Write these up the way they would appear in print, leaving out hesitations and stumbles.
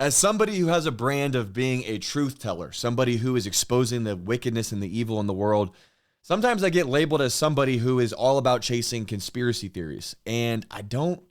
As somebody who has a brand of being a truth teller, somebody who is exposing the wickedness and the evil in the world, sometimes I get labeled as somebody who is all about chasing conspiracy theories. And I don't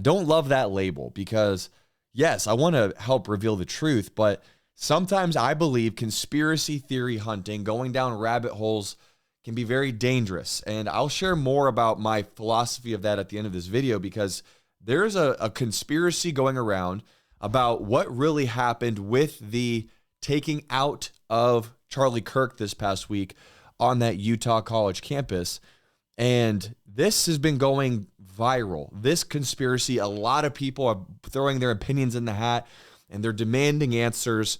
love that label because, yes, I want to help reveal the truth, but sometimes I believe conspiracy theory hunting, going down rabbit holes, can be very dangerous. And I'll share more about my philosophy of that at the end of this video because there's a conspiracy going around about what really happened with the taking out of Charlie Kirk this past week on that Utah college campus. And this has been going viral. This conspiracy, a lot of people are throwing their opinions in the hat and they're demanding answers.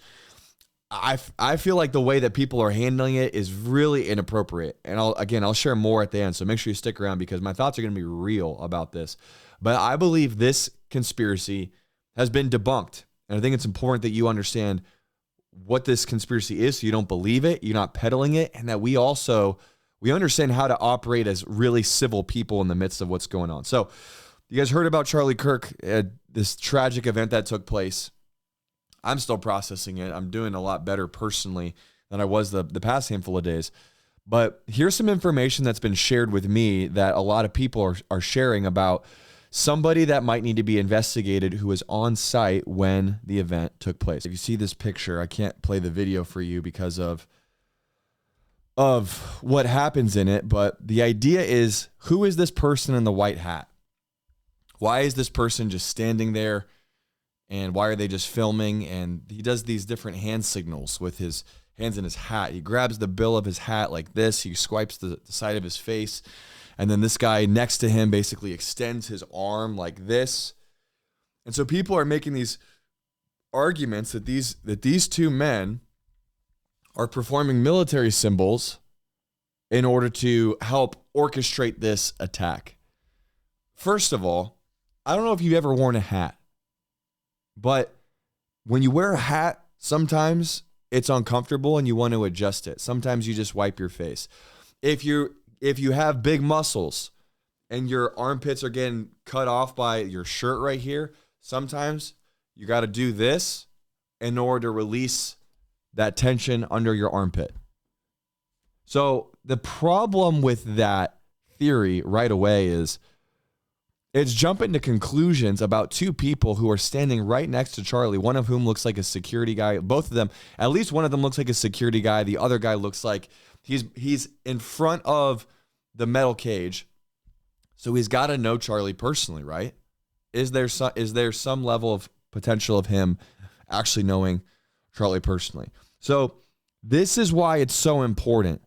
I feel like the way that people are handling it is really inappropriate. And I'll share more at the end. So make sure you stick around because my thoughts are going to be real about this. But I believe this conspiracy has been debunked. And I think it's important that you understand what this conspiracy is so you don't believe it, you're not peddling it, and that we understand how to operate as really civil people in the midst of what's going on. So you guys heard about Charlie Kirk, this tragic event that took place. I'm still processing it. I'm doing a lot better personally than I was the past handful of days. But here's some information that's been shared with me that a lot of people are sharing about somebody that might need to be investigated who was on site when the event took place. If you see this picture, I can't play the video for you because of what happens in it, but the idea is, who is this person in the white hat? Why is this person just standing there, and why are they just filming? And he does these different hand signals with his hands in his hat. He grabs the bill of his hat like this. He swipes the side of his face. And then this guy next to him basically extends his arm like this. And so people are making these arguments that these two men are performing military symbols in order to help orchestrate this attack. First of all, I don't know if you've ever worn a hat, but when you wear a hat, sometimes it's uncomfortable and you want to adjust it. Sometimes you just wipe your face. If you have big muscles and your armpits are getting cut off by your shirt right here, sometimes you got to do this in order to release that tension under your armpit. So the problem with that theory right away is it's jumping to conclusions about two people who are standing right next to Charlie, one of whom looks like a security guy. Both of them, at least one of them looks like a security guy. The other guy looks like he's in front of the metal cage. So he's got to know Charlie personally, right? Is there some level of potential of him actually knowing Charlie personally? So this is why it's so important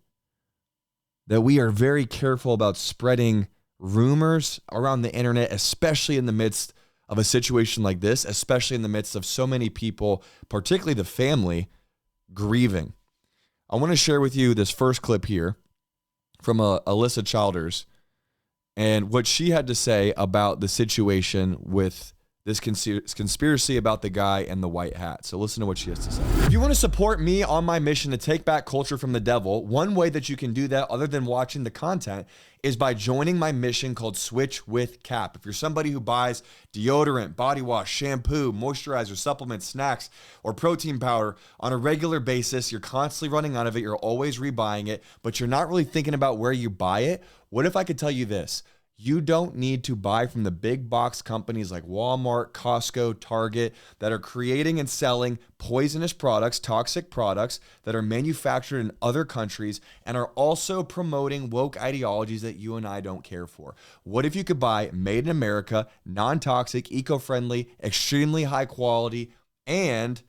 that we are very careful about spreading rumors around the internet, especially in the midst of a situation like this, especially in the midst of so many people, particularly the family, grieving. I want to share with you this first clip here from Alyssa Childers and what she had to say about the situation with this conspiracy about the guy in the white hat. So listen to what she has to say. If you want to support me on my mission to take back culture from the devil, one way that you can do that other than watching the content is by joining my mission called Switch with Cap. If you're somebody who buys deodorant, body wash, shampoo, moisturizer, supplements, snacks, or protein powder on a regular basis, you're constantly running out of it, you're always rebuying it, but you're not really thinking about where you buy it, what if I could tell you this? You don't need to buy from the big box companies like Walmart, Costco, Target that are creating and selling poisonous products, toxic products that are manufactured in other countries and are also promoting woke ideologies that you and I don't care for. What if you could buy made in America, non-toxic, eco-friendly, extremely high quality, and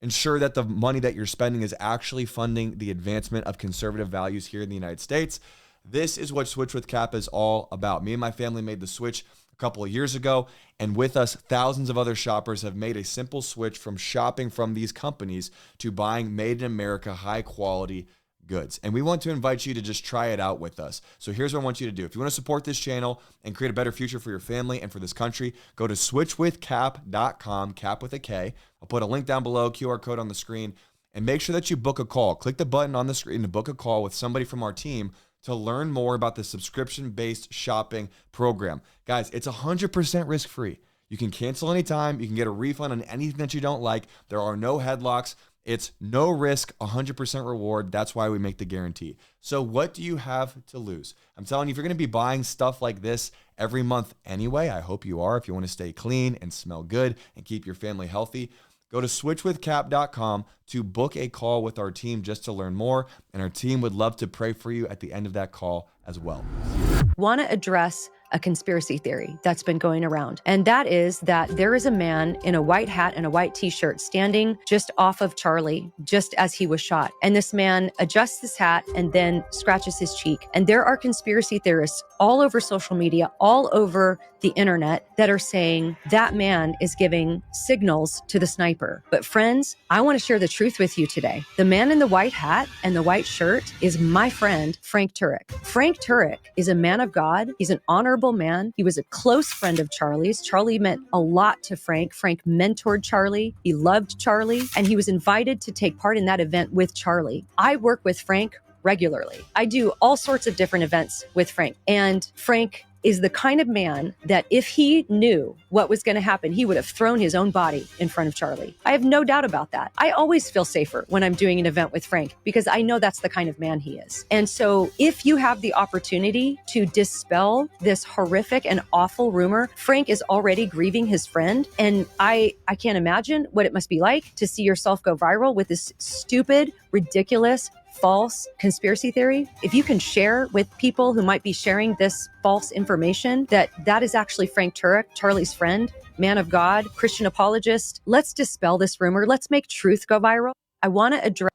ensure that the money that you're spending is actually funding the advancement of conservative values here in the United States? This is what Switch with Cap is all about. Me and my family made the switch a couple of years ago, and with us, thousands of other shoppers have made a simple switch from shopping from these companies to buying made in America, high quality goods. And we want to invite you to just try it out with us. So here's what I want you to do. If you want to support this channel and create a better future for your family and for this country, go to switchwithcap.com, cap with a K. I'll put a link down below, QR code on the screen, and make sure that you book a call. Click the button on the screen to book a call with somebody from our team to learn more about the subscription-based shopping program. Guys, it's 100% risk-free. You can cancel anytime. You can get a refund on anything that you don't like. There are no headlocks. It's no risk, 100% reward. That's why we make the guarantee. So what do you have to lose? I'm telling you, if you're going to be buying stuff like this every month anyway, I hope you are, if you want to stay clean and smell good and keep your family healthy, go to switchwithcap.com to book a call with our team just to learn more. And our team would love to pray for you at the end of that call as well. Want to address a conspiracy theory that's been going around. And that is that there is a man in a white hat and a white t-shirt standing just off of Charlie, just as he was shot. And this man adjusts his hat and then scratches his cheek. And there are conspiracy theorists all over social media, all over the internet that are saying that man is giving signals to the sniper. But friends, I want to share the truth with you today. The man in the white hat and the white shirt is my friend, Frank Turek. Frank Turek is a man of God. He's an honorable man. He was a close friend of Charlie's. Charlie meant a lot to Frank. Frank mentored Charlie. He loved Charlie, and he was invited to take part in that event with Charlie. I work with Frank regularly. I do all sorts of different events with Frank, and Frank is the kind of man that if he knew what was going to happen, he would have thrown his own body in front of Charlie. I have no doubt about that. I always feel safer when I'm doing an event with Frank because I know that's the kind of man he is. And so if you have the opportunity to dispel this horrific and awful rumor, Frank is already grieving his friend. And I can't imagine what it must be like to see yourself go viral with this stupid, ridiculous, false conspiracy theory. If you can share with people who might be sharing this false information that is actually Frank Turek, Charlie's friend, man of God, Christian apologist, let's dispel this rumor. Let's make truth go viral. I want to address.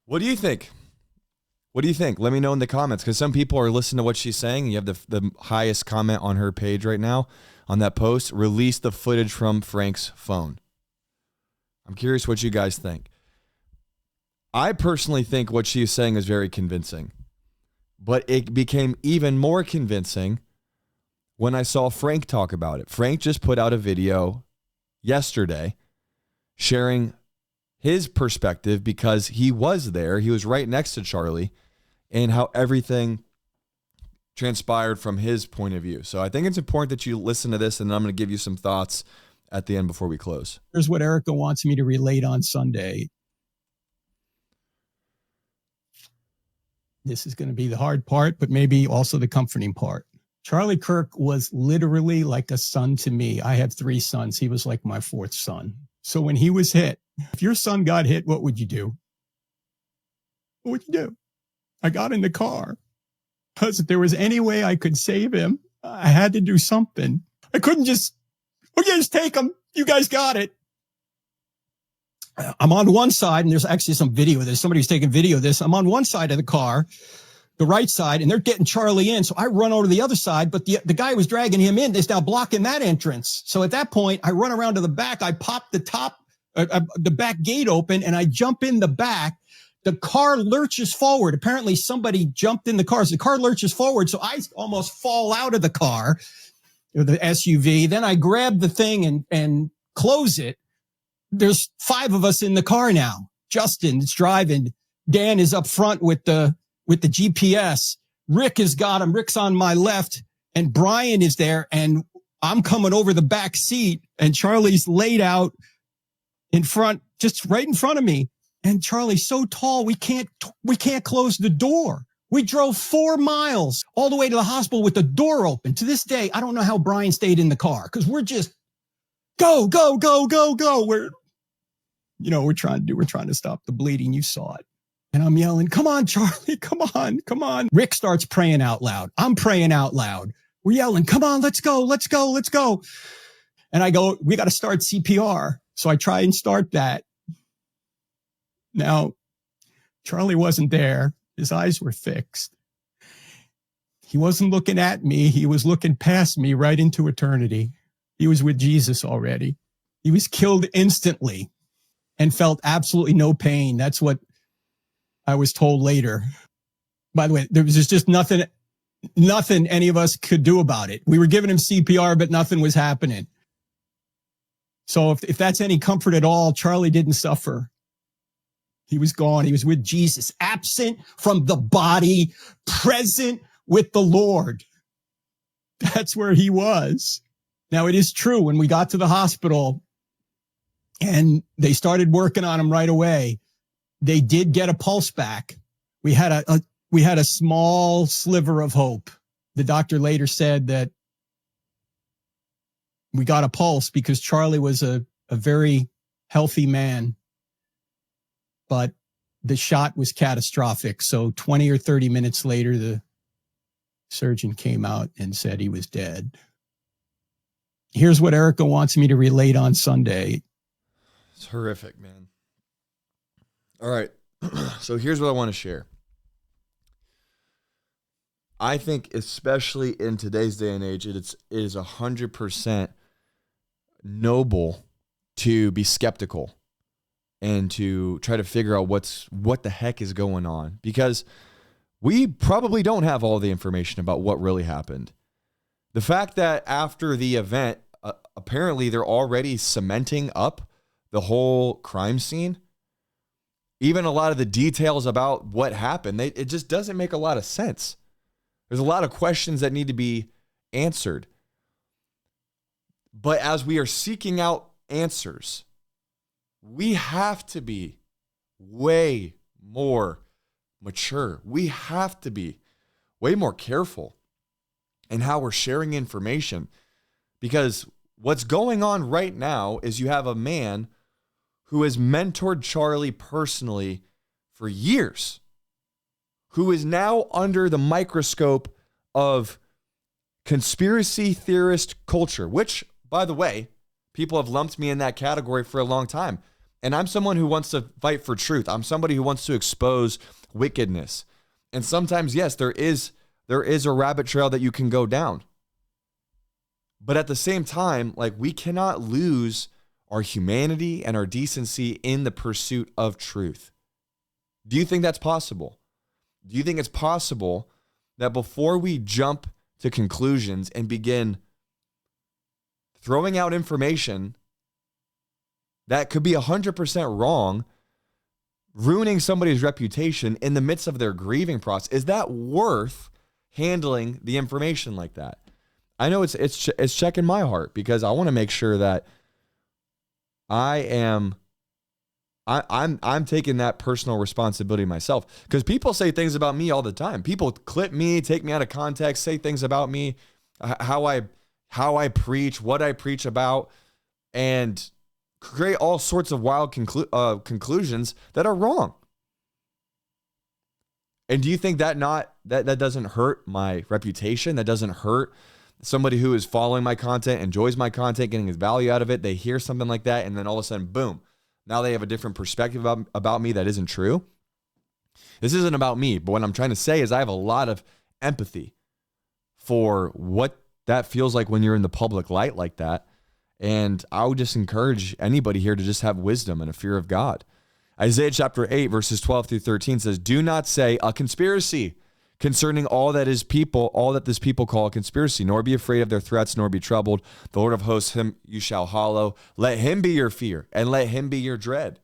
What do you think? What do you think? Let me know in the comments, because some people are listening to what she's saying. You have the highest comment on her page right now on that post. Release the footage from Frank's phone. I'm curious what you guys think. I personally think what she's saying is very convincing, but it became even more convincing when I saw Frank talk about it. Frank just put out a video yesterday sharing his perspective because he was there. He was right next to Charlie and how everything transpired from his point of view. So I think it's important that you listen to this, and I'm going to give you some thoughts at the end before we close. Here's what Erica wants me to relate on Sunday. This is going to be the hard part, but maybe also the comforting part. Charlie Kirk was literally like a son to me. I have 3 sons. He was like my 4th son. So when he was hit, if your son got hit, what would you do? What would you do? I got in the car because if there was any way I could save him, I had to do something. I couldn't just take him. You guys got it. I'm on one side, and there's actually some video of this. Somebody's taking video of this. I'm on one side of the car, the right side, and they're getting Charlie in. So I run over to the other side, but the guy who was dragging him in is now blocking that entrance. So at that point, I run around to the back. I pop the back gate open, and I jump in the back. The car lurches forward. Apparently somebody jumped in the car. So the car lurches forward. So I almost fall out of the car, or the SUV. Then I grab the thing and close it. There's 5 of us in the car now. Justin is driving. Dan is up front with the GPS. Rick has got him. Rick's on my left, and Brian is there, and I'm coming over the back seat, and Charlie's laid out in front, just right in front of me. And Charlie's so tall, we can't close the door. We drove 4 miles all the way to the hospital with the door open. To this day, I don't know how Brian stayed in the car, because we're just go, go, go, go, go. We're trying to stop the bleeding. You saw it. And I'm yelling, come on, Charlie, come on, come on. Rick starts praying out loud. I'm praying out loud. We're yelling, come on, let's go, let's go, let's go. And I go, we got to start CPR. So I try and start that. Now, Charlie wasn't there. His eyes were fixed. He wasn't looking at me. He was looking past me right into eternity. He was with Jesus already. He was killed instantly and felt absolutely no pain. That's what I was told later. By the way, there was just nothing any of us could do about it. We were giving him CPR, but nothing was happening. So if that's any comfort at all, Charlie didn't suffer. He was gone. He was with Jesus, absent from the body, present with the Lord. That's where he was. Now, it is true, when we got to the hospital and they started working on him right away, they did get a pulse back. We had a small sliver of hope. The doctor later said that we got a pulse because Charlie was a very healthy man, but the shot was catastrophic. So 20 or 30 minutes later, the surgeon came out and said he was dead. Here's what Erica wants me to relate on Sunday. It's horrific, man. All right. So here's what I want to share. I think especially in today's day and age, it is 100% noble to be skeptical and to try to figure out what the heck is going on, because we probably don't have all the information about what really happened. The fact that after the event, apparently they're already cementing up the whole crime scene, even a lot of the details about what happened, it just doesn't make a lot of sense. There's a lot of questions that need to be answered. But as we are seeking out answers, we have to be way more mature. We have to be way more careful in how we're sharing information, because what's going on right now is you have a man who has mentored Charlie personally for years, who is now under the microscope of conspiracy theorist culture, which, by the way, people have lumped me in that category for a long time. And I'm someone who wants to fight for truth. I'm somebody who wants to expose wickedness. And sometimes, yes, there is a rabbit trail that you can go down. But at the same time, like, we cannot lose our humanity and our decency in the pursuit of truth. Do you think that's possible? Do you think it's possible that before we jump to conclusions and begin throwing out information that could be 100% wrong, ruining somebody's reputation in the midst of their grieving process, is that worth handling the information like that? I know it's checking my heart, because I want to make sure that I'm taking that personal responsibility myself, because people say things about me all the time. People clip me, take me out of context, say things about me, how I preach, what I preach about, and create all sorts of wild conclusions that are wrong. And do you think that doesn't hurt my reputation? That doesn't hurt somebody who is following my content, enjoys my content, getting his value out of it? They hear something like that, and then all of a sudden, boom, now they have a different perspective about me that isn't true. This isn't about me, but what I'm trying to say is I have a lot of empathy for what that feels like when you're in the public light like that. And I would just encourage anybody here to just have wisdom and a fear of God. Isaiah chapter 8, verses 12 through 13 says, "Do not say a conspiracy concerning all that this people call a conspiracy, nor be afraid of their threats, nor be troubled. The Lord of hosts, him you shall hallow. Let him be your fear, and let him be your dread."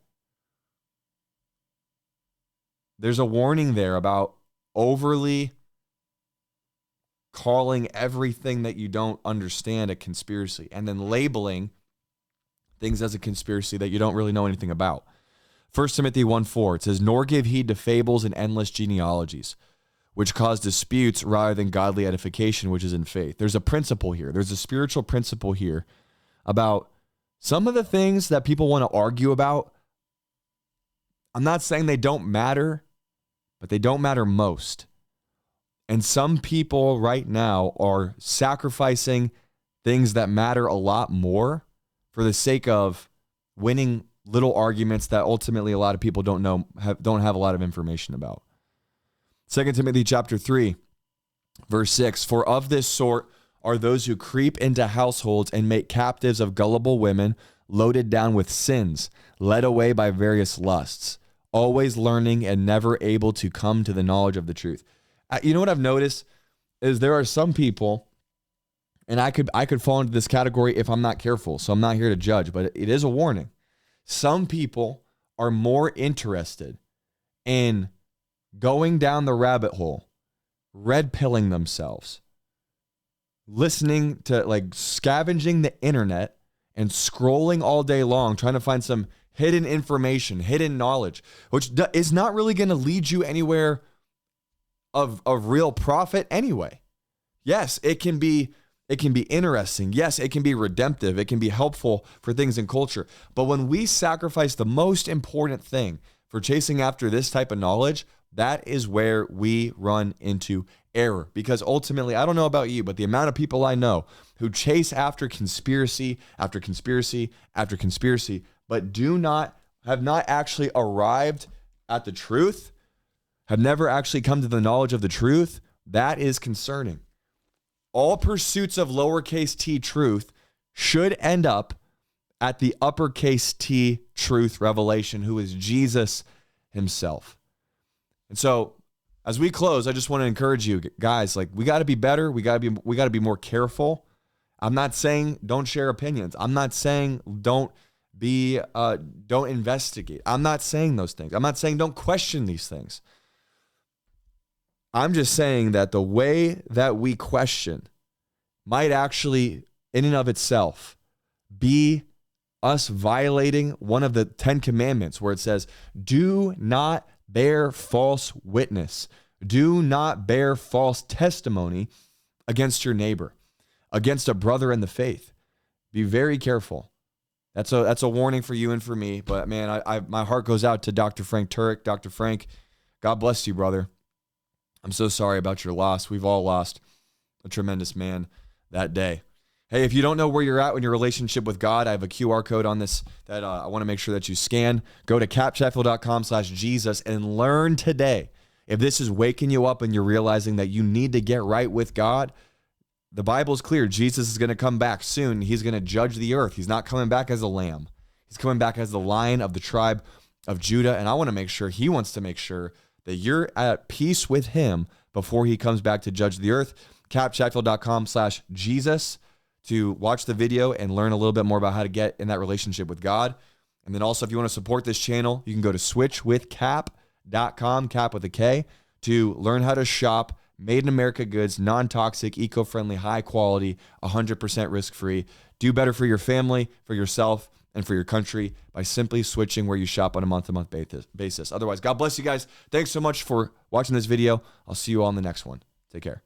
There's a warning there about overly calling everything that you don't understand a conspiracy, and then labeling things as a conspiracy that you don't really know anything about. 1 Timothy 1:4, it says, "Nor give heed to fables and endless genealogies, which cause disputes rather than godly edification, which is in faith." There's a principle here. There's a spiritual principle here about some of the things that people want to argue about. I'm not saying they don't matter, but they don't matter most. And some people right now are sacrificing things that matter a lot more for the sake of winning little arguments that ultimately a lot of people don't have a lot of information about. 2 Timothy chapter 3, verse 6, "For of this sort are those who creep into households and make captives of gullible women, loaded down with sins, led away by various lusts, always learning and never able to come to the knowledge of the truth." You know what I've noticed is there are some people, and I could fall into this category if I'm not careful, so I'm not here to judge, but it is a warning. Some people are more interested in going down the rabbit hole, red pilling themselves, listening to, like, scavenging the internet and scrolling all day long, trying to find some hidden information, hidden knowledge, which is not really going to lead you anywhere of real profit anyway. Yes, it can be interesting. Yes, it can be redemptive. It can be helpful for things in culture. But when we sacrifice the most important thing for chasing after this type of knowledge, that is where we run into error. Because ultimately, I don't know about you, but the amount of people I know who chase after conspiracy after conspiracy after conspiracy, but have not actually arrived at the truth, have never actually come to the knowledge of the truth, that is concerning. All pursuits of lowercase t truth should end up at the uppercase T truth revelation, who is Jesus himself. And so as we close, I just want to encourage you guys, like, we got to be better. We got to be more careful. I'm not saying don't share opinions. I'm not saying don't investigate. I'm not saying those things. I'm not saying don't question these things. I'm just saying that the way that we question might actually, in and of itself, be us violating one of the 10 commandments, where it says, do not bear false witness. Do not bear false testimony against your neighbor, against a brother in the faith. Be very careful. That's a warning for you and for me. But man, my heart goes out to Dr. Frank Turek. Dr. Frank, God bless you, brother. I'm so sorry about your loss. We've all lost a tremendous man that day. Hey, if you don't know where you're at in your relationship with God, I have a QR code on this that I want to make sure that you scan. Go to capchatfield.com/Jesus and learn today. If this is waking you up and you're realizing that you need to get right with God, the Bible's clear. Jesus is going to come back soon. He's going to judge the earth. He's not coming back as a lamb. He's coming back as the Lion of the tribe of Judah. And I want to make sure, he wants to make sure that you're at peace with him before he comes back to judge the earth. capchatfield.com/Jesus to watch the video and learn a little bit more about how to get in that relationship with God. And then also, if you want to support this channel, you can go to switchwithcap.com, cap with a K, to learn how to shop made in America goods, non-toxic, eco-friendly, high quality, 100% risk-free. Do better for your family, for yourself, and for your country by simply switching where you shop on a month-to-month basis. Otherwise, God bless you guys. Thanks so much for watching this video. I'll see you all in the next one. Take care.